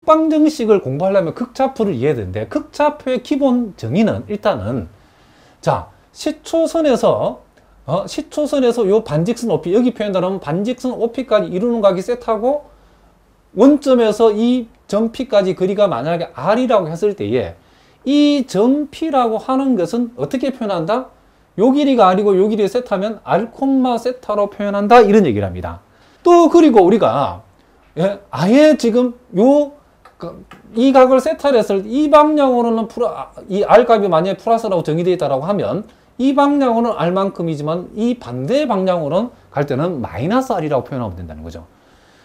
극방정식을 공부하려면 극좌표를 이해해야 되는데, 극좌표의 기본 정의는 일단은, 자, 시초선에서 요 반직선 OP, 여기 표현하면 반직선 OP까지 이루는 각이 세타고, 원점에서 이 점 P까지 거리가 만약에 R이라고 했을 때에, 이 점 P라고 하는 것은 어떻게 표현한다? 요 길이가 R이고 요 길이가 세타면 R, 세타로 표현한다, 이런 얘기를 합니다. 또 그리고 우리가 아예 지금 이 각을 세타를 했을 때 이 방향으로는 이 R값이 만약에 플러스라고 정의되어 있다고 하면 이 방향으로는 R만큼이지만 이 반대 방향으로는 갈 때는 마이너스 R이라고 표현하면 된다는 거죠.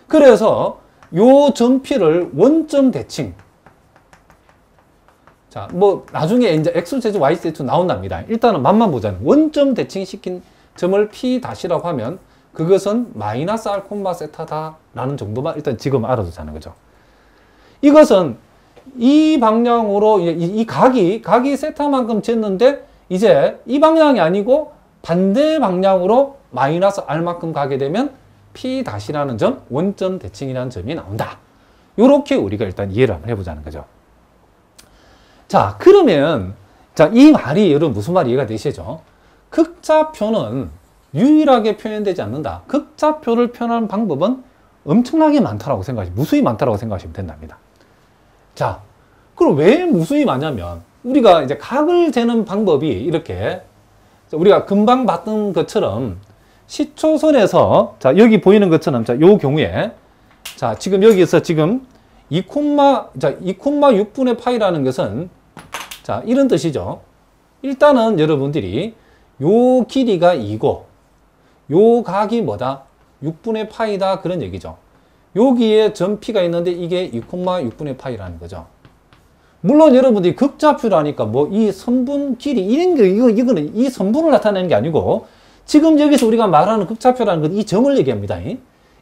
그래서 요 점 P를 원점 대칭, 자, 뭐 나중에 이제 X제곱 Y제곱 나온답니다. 일단은 맛만 보자면 원점 대칭 시킨 점을 P'라고 하면 그것은 마이너스 R, 세타다 라는 정도만 일단 지금 알아두자는 거죠. 이것은 이 방향으로 이 각이 세타만큼 쟀는데 이제 이 방향이 아니고 반대 방향으로 마이너스 R만큼 가게 되면 P'라는 점, 원점 대칭이라는 점이 나온다. 요렇게 우리가 일단 이해를 한번 해보자는 거죠. 자, 그러면 자, 이 말이 여러분 무슨 말이 이해가 되시죠? 극좌표는 유일하게 표현되지 않는다. 극좌표를 표현하는 방법은 엄청나게 많다라고 무수히 많다라고 생각하시면 된답니다. 자, 그럼 왜 무수히 많냐면 우리가 이제 각을 재는 방법이 이렇게 우리가 금방 봤던 것처럼 시초선에서 자, 여기 보이는 것처럼 자, 요 경우에 자, 지금 여기서 지금 2,6분의 파이라는 것은 자, 이런 뜻이죠. 일단은 여러분들이 요 길이가 2고 요 각이 뭐다? 6분의 파이다, 그런 얘기죠. 여기에 점 P가 있는데 이게 2,6분의 파이라는 거죠. 물론 여러분들이 극좌표라니까 뭐 이 선분 길이 이런 게 이거는 이 선분을 나타내는 게 아니고 지금 여기서 우리가 말하는 극좌표라는 건 이 점을 얘기합니다.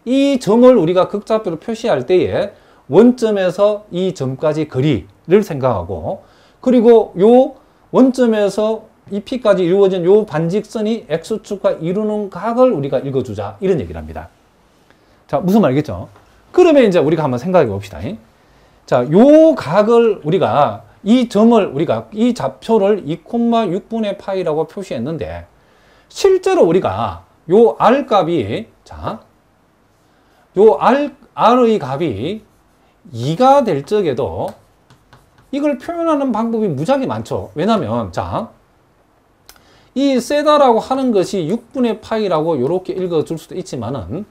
이 점을 우리가 극좌표로 표시할 때에 원점에서 이 점까지 거리를 생각하고, 그리고 요 원점에서 이 P까지 이루어진 요 반직선이 X축과 이루는 각을 우리가 읽어주자, 이런 얘기를 합니다. 자, 무슨 말이겠죠? 그러면 이제 우리가 한번 생각해 봅시다. 자, 요 각을 우리가 이 점을 우리가 이 좌표를 2,6분의 파이라고 표시했는데 실제로 우리가 요 R 값이 자, 요 R의 값이 2가 될 적에도 이걸 표현하는 방법이 무지하게 많죠. 왜냐면 자, 이 세다라고 하는 것이 6분의 파이라고 이렇게 읽어줄 수도 있지만은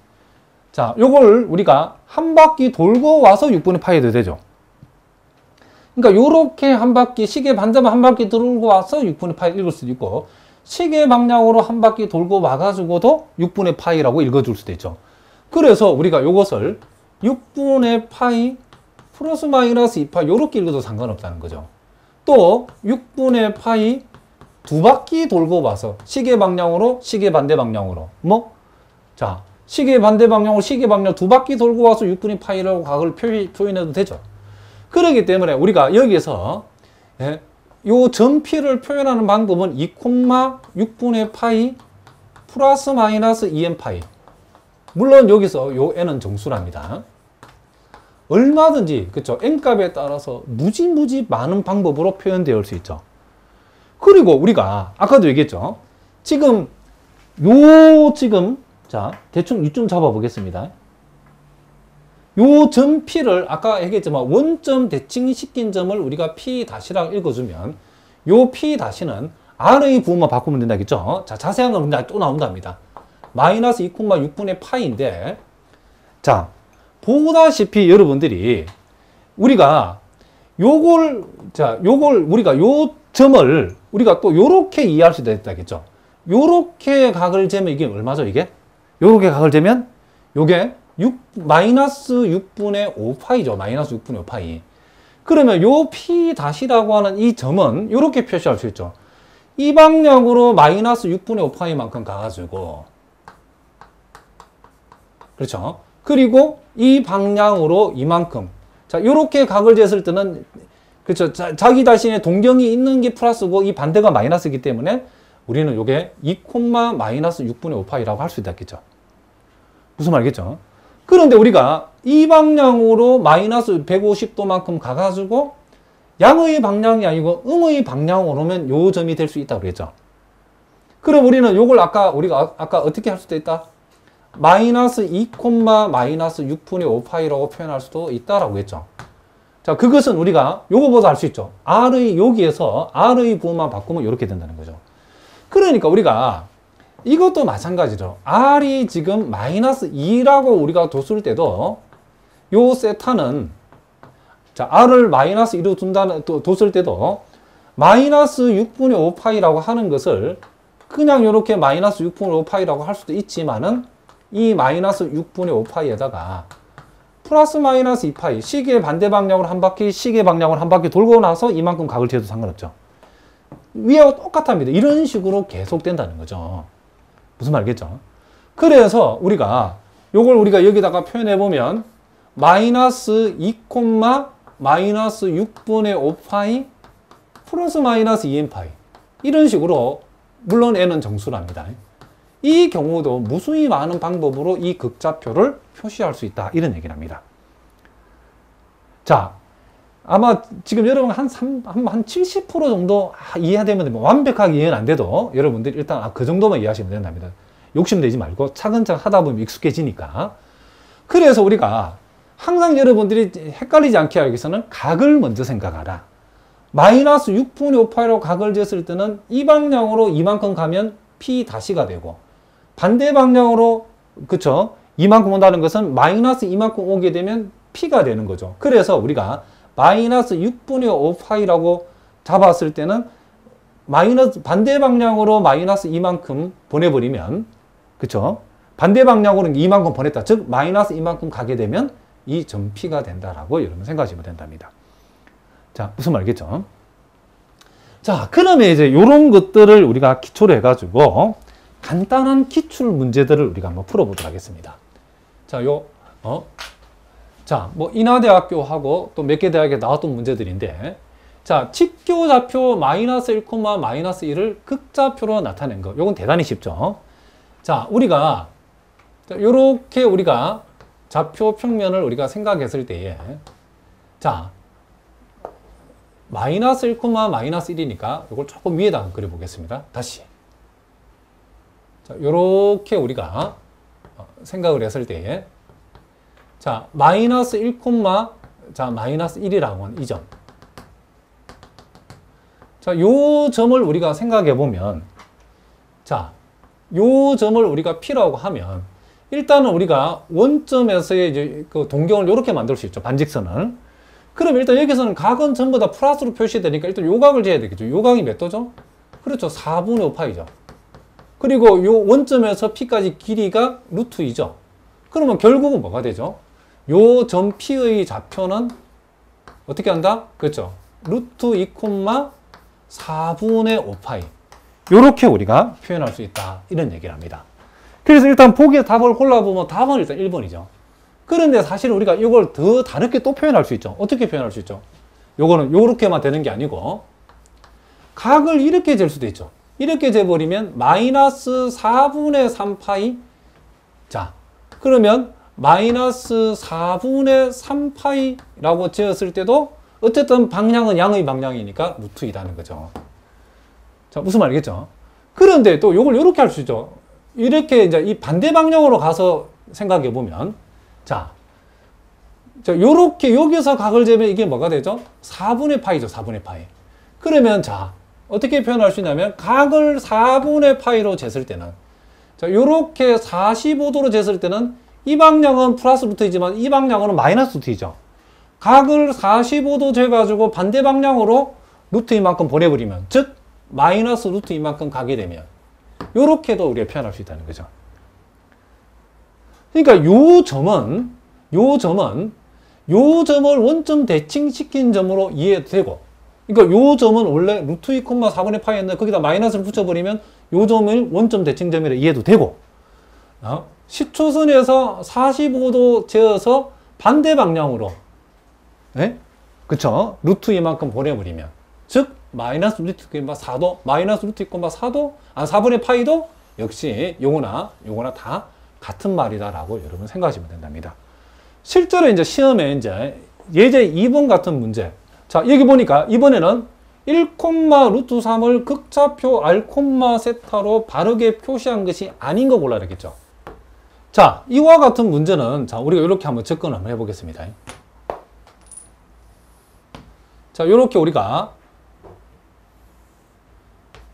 자, 요걸 우리가 한 바퀴 돌고 와서 6분의 파이 해도 되죠. 그러니까 요렇게 한 바퀴, 시계 반대만 한 바퀴 돌고 와서 6분의 파이 읽을 수도 있고, 시계 방향으로 한 바퀴 돌고 와가지고도 6분의 파이라고 읽어줄 수도 있죠. 그래서 우리가 요것을 6분의 파이 플러스 마이너스 2파이 요렇게 읽어도 상관없다는 거죠. 또 6분의 파이 두 바퀴 돌고 와서 시계 방향으로, 시계 반대 방향으로 자, 시계 반대 방향으로 시계 방향 두 바퀴 돌고 와서 6분의 파이라고 각을 표현해도 되죠. 그렇기 때문에 우리가 여기서 요 점 P를 표현하는 방법은 2,6분의 파이 플러스 마이너스 2n 파이. 물론 여기서 요 n은 정수랍니다. 얼마든지 그쵸, n값에 따라서 무지 많은 방법으로 표현되어 올 수 있죠. 그리고 우리가 아까도 얘기했죠. 지금 자, 대충 이쯤 잡아 보겠습니다. 요 점 P를 아까 얘기했지만 원점 대칭 시킨 점을 우리가 P-라고 읽어주면 요 P-는 R의 부호만 바꾸면 된다겠죠. 자, 자세한 건 또 나온답니다. 마이너스 2,6분의 파이인데, 자, 보다시피 여러분들이 우리가 우리가 요 점을 우리가 또 요렇게 이해할 수 있다겠죠. 요렇게 각을 재면 이게 얼마죠, 이게? 요렇게 각을 재면 요게 마이너스 6분의 5파이죠. 마이너스 6분의 5파이. 그러면 요 P-라고 하는 이 점은 요렇게 표시할 수 있죠. 이 방향으로 마이너스 6분의 5파이만큼 가가지고, 그렇죠. 그리고 이 방향으로 이만큼. 자, 요렇게 각을 쟀을 때는, 그렇죠. 자기 자신의 동경이 있는 게 플러스고 이 반대가 마이너스이기 때문에 우리는 요게 2, 마이너스 6분의 5파이라고 할 수 있겠죠. 무슨 말이겠죠? 그런데 우리가 이 방향으로 마이너스 150도만큼 가가지고 양의 방향이 아니고 음의 방향으로 오면 요 점이 될 수 있다고 그랬죠. 그럼 우리는 요걸 우리가 아까 어떻게 할 수도 있다? 마이너스 2, 마이너스 6분의 5파이라고 표현할 수도 있다라고 했죠. 자, 그것은 우리가 요거보다 할 수 있죠. 여기에서 R의 부호만 바꾸면 이렇게 된다는 거죠. 그러니까 우리가 이것도 마찬가지죠. R이 지금 마이너스 2라고 우리가 뒀을 때도 요 세타는 자, R을 마이너스 2로 뒀을 때도 마이너스 6분의 5파이라고 하는 것을 그냥 이렇게 마이너스 6분의 5파이라고 할 수도 있지만은 이 마이너스 6분의 5파이에다가 플러스 마이너스 2파이 시계 반대 방향으로 한 바퀴 시계 방향으로 한 바퀴 돌고 나서 이만큼 각을 재도 상관없죠. 위하고 똑같답니다. 이런 식으로 계속 된다는 거죠. 무슨 말이겠죠? 그래서 우리가 요걸 우리가 여기다가 표현해 보면 마이너스 2, 마이너스 6분의 5파이 플러스 마이너스 2n파이 이런 식으로 물론 n은 정수랍니다. 이 경우도 무수히 많은 방법으로 이 극좌표를 표시할 수 있다. 이런 얘기를 합니다. 자, 아마 지금 여러분 한 70% 정도 이해되면 뭐 완벽하게 이해는 안 돼도 여러분들이 일단 그 정도만 이해하시면 된답니다. 욕심내지 말고 차근차근 하다 보면 익숙해지니까. 그래서 우리가 항상 여러분들이 헷갈리지 않게 하기 위해서는 각을 먼저 생각하라. 마이너스 6분의 5파이로 각을 쟀을 때는 이 방향으로 이만큼 가면 P-가 되고 반대 방향으로 그쵸? 이만큼 온다는 것은 마이너스 이만큼 오게 되면 P가 되는 거죠. 그래서 우리가 마이너스 6분의 5파이라고 잡았을 때는 마이너스 반대 방향으로 마이너스 이만큼 보내버리면 그쵸? 반대 방향으로는 이만큼 보냈다. 즉 마이너스 이만큼 가게 되면 이 점 P가 된다라고 여러분 생각하시면 된답니다. 자, 무슨 말이겠죠? 자, 그러면 이제 이런 것들을 우리가 기초로 해가지고 간단한 기출 문제들을 우리가 한번 풀어보도록 하겠습니다. 자, 뭐 인하대학교하고 또 몇 개 대학에 나왔던 문제들인데, 자, 직교좌표 마이너스 1, 마이너스 1을 극좌표로 나타낸 거. 요건 대단히 쉽죠. 자, 우리가 요렇게 우리가 좌표 평면을 우리가 생각했을 때에 자, 마이너스 1, 마이너스 1이니까 이걸 조금 위에다 그려보겠습니다. 다시. 자, 요렇게 우리가 생각을 했을 때에 자, 마이너스 1, 자, 마이너스 1이라고 하는 이 점. 자, 요 점을 우리가 생각해 보면 자, 요 점을 우리가 P라고 하면 일단은 우리가 원점에서의 이제 그 동경을 이렇게 만들 수 있죠. 반직선을. 그럼 일단 여기서는 각은 전부 다 플러스로 표시되니까 일단 요 각을 재야 되겠죠. 요 각이 몇 도죠? 그렇죠. 4분의 5파이죠. 그리고 요 원점에서 P까지 길이가 루트 2죠. 그러면 결국은 뭐가 되죠? 요 점 P의 좌표는 어떻게 한다? 그렇죠. 루트 2, 4분의 5파이. 요렇게 우리가 표현할 수 있다. 이런 얘기를 합니다. 그래서 일단 보기에 답을 골라보면 답은 일단 1번이죠. 그런데 사실 우리가 이걸 더 다르게 또 표현할 수 있죠. 어떻게 표현할 수 있죠? 요거는 요렇게만 되는 게 아니고 각을 이렇게 잴 수도 있죠. 이렇게 재버리면 마이너스 4분의 3파이 자, 그러면 마이너스 4분의 3파이라고 재었을 때도 어쨌든 방향은 양의 방향이니까 루트 2라는 거죠. 자, 무슨 말이겠죠? 그런데 또 요걸 요렇게 할 수 있죠. 이렇게 이제 이 반대 방향으로 가서 생각해 보면 자, 요렇게 여기서 각을 재면 이게 뭐가 되죠? 4분의 파이죠. 4분의 파이. 그러면 자, 어떻게 표현할 수 있냐면 각을 4분의 파이로 쟀을 때는 자, 요렇게 45도로 쟀을 때는 이 방향은 플러스 루트이지만 이 방향으로는 마이너스 루트이죠. 각을 45도 재가지고 반대 방향으로 루트 이만큼 보내버리면 즉 마이너스 루트 이만큼 가게 되면 요렇게도 우리가 표현할 수 있다는 거죠. 그러니까 요 점을 원점 대칭시킨 점으로 이해되고 그러니까 요 점은 원래 루트 2, 4분의 파이였는데 거기다 마이너스를 붙여버리면 요 점을 원점 대칭점이라 이해도 되고 시초선에서 45도 재어서 반대 방향으로 그쵸? 루트 이만큼 보내버리면 즉 마이너스 루트 4도 마이너스 루트 4도 4분의 파이도 역시 요거나 다 같은 말이다라고 여러분 생각하시면 된답니다. 실제로 이제 시험에 이제 예제 2번 같은 문제. 자, 여기 보니까 이번에는 1,√3을 극좌표 R, 세타로 바르게 표시한 것이 아닌 거 골라야 되겠죠. 자, 이와 같은 문제는 자, 우리가 이렇게 한번 접근을 한번 해보겠습니다. 자, 이렇게 우리가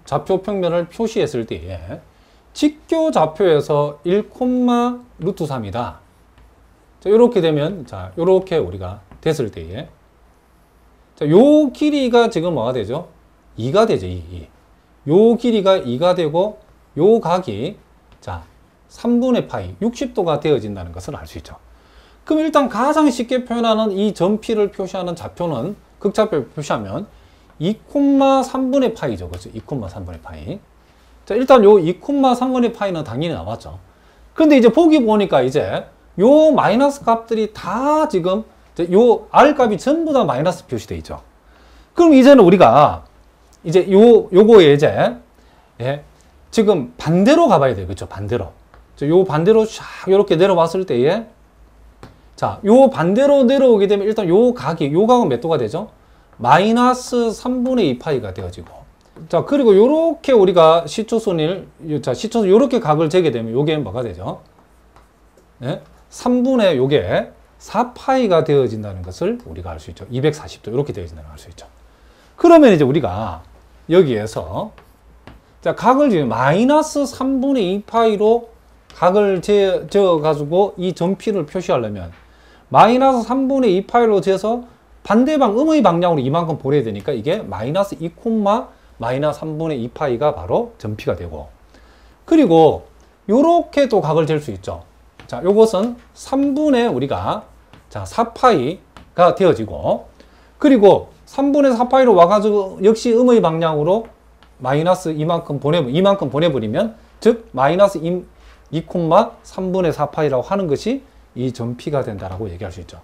좌표 평면을 표시했을 때에 직교 좌표에서 1,√3이다. 자, 이렇게 되면, 자, 이렇게 우리가 됐을 때에, 자, 요 길이가 지금 뭐가 되죠? 2가 되죠, 2. 요 길이가 2가 되고, 요 각이, 자, 3분의 파이, 60도가 되어진다는 것을 알 수 있죠. 그럼 일단 가장 쉽게 표현하는 이 점피를 표시하는 좌표는, 극좌표를 표시하면, 2,3분의 파이죠. 그렇죠? 2,3분의 파이. 자, 일단 요 2,3분의 파이는 당연히 나왔죠. 근데 이제 보기 보니까 이제 요 마이너스 값들이 다 지금 요 R 값이 전부 다 마이너스 표시되어 있죠. 그럼 이제는 우리가 이제 요거에 이제 예, 지금 반대로 가봐야 돼요. 그렇죠? 반대로. 요 반대로 샥 요렇게 내려왔을 때에 자, 요 반대로 내려오게 되면 일단 요 각은 몇 도가 되죠? 마이너스 3분의 2파이가 되어지고. 자, 그리고 요렇게 우리가 시초선을, 자, 시초선 요렇게 각을 재게 되면 요게 뭐가 되죠? 예? 3분의 요게 4파이가 되어진다는 것을 우리가 알 수 있죠. 240도 이렇게 되어진다는 걸 알 수 있죠. 그러면 이제 우리가 여기에서 자, 각을 지금 마이너스 3분의 2파이로 각을 재어가지고 이 점피를 표시하려면 마이너스 3분의 2파이로 재서 반대방 음의 방향으로 이만큼 보내야 되니까 이게 마이너스 2, 마이너스 3분의 2파이가 바로 점피가 되고, 그리고 요렇게 또 각을 잴 수 있죠. 자, 요것은 3분의 우리가 자 4파이가 되어지고, 그리고 3분의 4파이로 와가지고 역시 음의 방향으로 마이너스 이만큼 보내버리면 즉 마이너스 2, 3분의 4파이라고 하는 것이 이 점피가 된다라고 얘기할 수 있죠.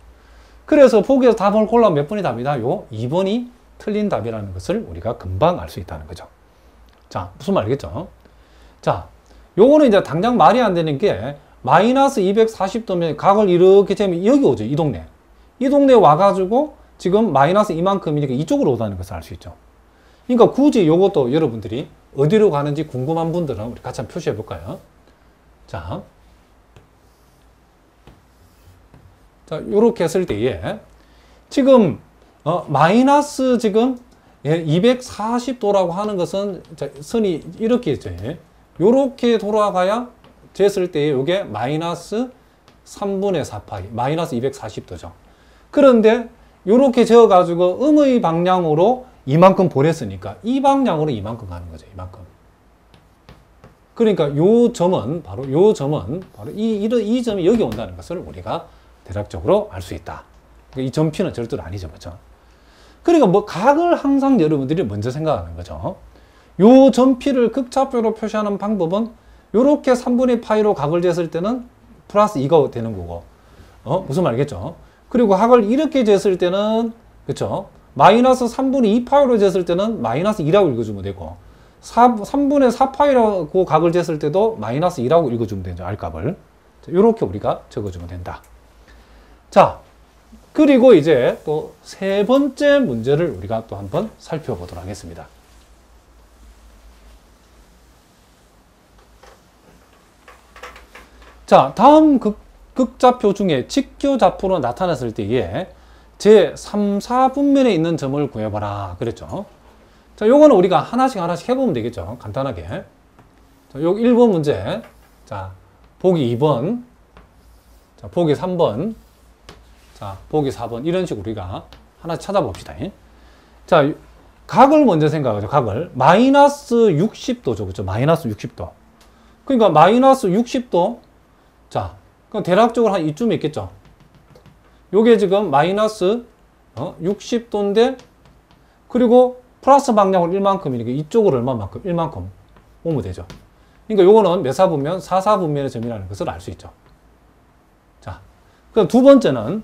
그래서 보기에서 답을 골라면 몇 번이 답이다? 요 2번이 틀린 답이라는 것을 우리가 금방 알 수 있다는 거죠. 자, 무슨 말 알겠죠? 자, 요거는 이제 당장 말이 안 되는 게 마이너스 240도면 각을 이렇게 재면 여기 오죠. 이 동네. 이 동네에 와가지고 지금 마이너스 이만큼이니까 이쪽으로 오다는 것을 알 수 있죠. 그러니까 굳이 요것도 여러분들이 어디로 가는지 궁금한 분들은 우리 같이 한번 표시해 볼까요? 자, 요렇게 했을 때에 지금 마이너스 지금 240도라고 하는 것은 자, 선이 이렇게 있죠. 요렇게 돌아가야 쟀을 때에 요게 마이너스 3분의 4파이, 마이너스 240도죠. 그런데 요렇게 재어가지고 음의 방향으로 이만큼 보냈으니까 이 방향으로 이만큼 가는 거죠. 이만큼. 그러니까 요 점은 바로 이 점이 여기 온다는 것을 우리가 대략적으로 알 수 있다. 이 점피는 절대로 아니죠. 그렇죠? 그러니까 뭐 각을 항상 여러분들이 먼저 생각하는 거죠. 요 점피를 극좌표로 표시하는 방법은 요렇게 3분의 파이로 각을 쟀을 때는 플러스 2가 되는 거고, 무슨 말이겠죠? 그리고 각을 이렇게 쟀을 때는, 그쵸? 마이너스 3분의 2파이로 쟀을 때는 마이너스 2라고 읽어주면 되고, 3분의 4파이라고 각을 쟀을 때도 마이너스 2라고 읽어주면 되죠. R값을. 요렇게 우리가 적어주면 된다. 자, 그리고 이제 또 세 번째 문제를 우리가 또 한번 살펴보도록 하겠습니다. 자, 다음 극좌표 중에 직교좌표로 나타났을 때에 제 3, 4분면에 있는 점을 구해봐라. 그랬죠. 자, 요거는 우리가 하나씩 해보면 되겠죠. 간단하게. 자, 요 1번 문제. 자, 보기 2번. 자, 보기 3번. 자, 보기 4번. 이런 식으로 우리가 하나씩 찾아봅시다. 자, 각을 먼저 생각하죠. 각을. 마이너스 60도죠. 그렇죠? 마이너스 60도. 그러니까 마이너스 60도. 자, 그럼 대략적으로 한 이쯤에 있겠죠. 요게 지금 마이너스 60도인데, 그리고 플러스 방향으로 1만큼이니까 이쪽으로 얼마만큼? 1만큼 오면 되죠. 그러니까 요거는 몇 사분면? 4사분면의 점이라는 것을 알 수 있죠. 자, 그럼 두 번째는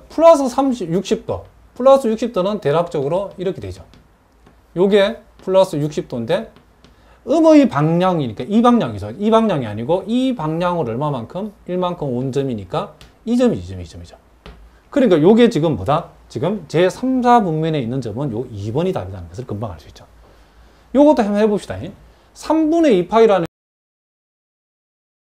플러스 60도. 플러스 60도는 대략적으로 이렇게 되죠. 요게 플러스 60도인데, 음의 방향이니까 이 방향이죠. 이 방향이 아니고 이 방향으로 얼마만큼? 1만큼 온 점이니까 이 점이 이 점이 이 점이죠. 그러니까 요게 지금 뭐다? 지금 제 3, 4분면에 있는 점은 요 2번이 답이라는 것을 금방 알 수 있죠. 요것도 한번 해봅시다. 3분의 2파이라는